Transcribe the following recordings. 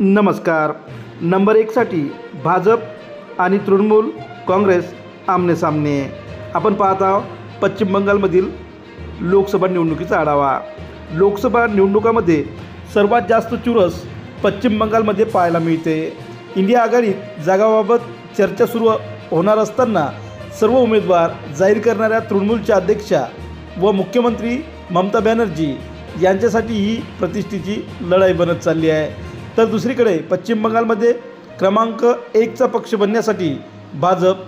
नमस्कार। नंबर 1 साठी भाजप आणि तृणमूल काँग्रेस आमने-सामने। आपण पाहत आहोत पश्चिम बंगालमधील लोकसभा निवडणुकीचा आढावा। लोकसभा निवडणुकामध्ये सर्वात जास्त चुरस पश्चिम बंगालमध्ये पाहायला मिळते। इंडिया आघाडीत जागाबाबत चर्चा सुरू होणार असताना सर्व उमेदवार जाहीर करणाऱ्या तृणमूलच्या अध्यक्षा व मुख्यमंत्री ममता बॅनर्जी यांच्यासाठी ही प्रतिष्ठेची लढाई बनत चालली आहे। तर दुसरीकडे पश्चिम बंगालमध्ये क्रमांक 1चा पक्ष बनण्यासाठी भाजप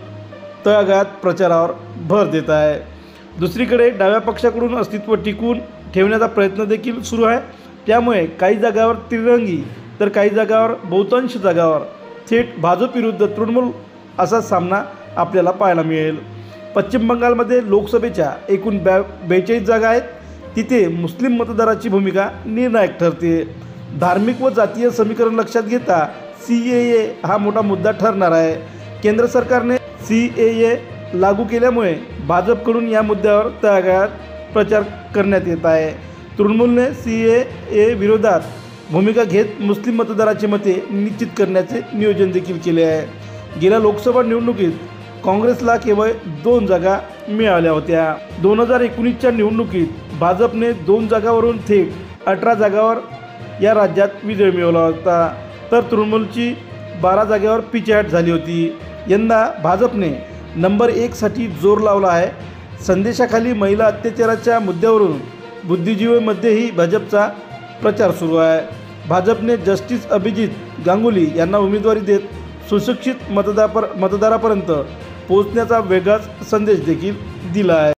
तळागाळात प्रचारावर भर देत आहे। दुसरीकडे डाव्या पक्षाकडून अस्तित्व टिकवून ठेवण्याचा प्रयत्न देखील सुरू आहे। त्यामुळे काही जागांवर तिरंगी तर काही जागांवर बहुतांश जागांवर थेट भाजप विरुद्ध तृणमूल असा सामना आपल्याला पाहायला मिळेल। पश्चिम बंगालमध्ये लोकसभेच्या एकूण 42 जागा आहेत। तिथे मुस्लिम मतदाराची भूमिका निर्णायक ठरते। धार्मिक व जातीय समीकरण लक्षात घेता CAA हा मोठा मुद्दा ठरणार आहे। केंद्र सरकारने CAA लागू केल्यामुळे भाजपकडून या मुद्द्यावर तळागाळात प्रचार करण्यात येत आहे। तृणमूलने CAA विरोधात भूमिका घेत मुस्लिम मतदाराची मते निश्चित करण्याचे नियोजन देखील केले आहे। गेल्या लोकसभा निवडणुकीत काँग्रेसला केवळ 2 जागा मिळाल्या होत्या। 2019च्या निवडणुकीत भाजपने 2 जागांवरून थेट 18 जागांवर या राज्यात विजय मिळवला होता। तर तृणमूलची 12 जागांवर पिछेहाट झाली होती। यंदा भाजपने नंबर 1 साठी जोर लावला आहे। संदेशाखाली महिला अत्याचाराच्या मुद्द्यावरून बुद्धिजीवींमध्येही भाजपचा प्रचार सुरू आहे। भाजपने जस्टिस अभिजित गांगुली यांना उमेदवारी देत सुशिक्षित मतदारापर्यंत पोहोचण्याचा वेगळाच संदेश देखील दिला आहे।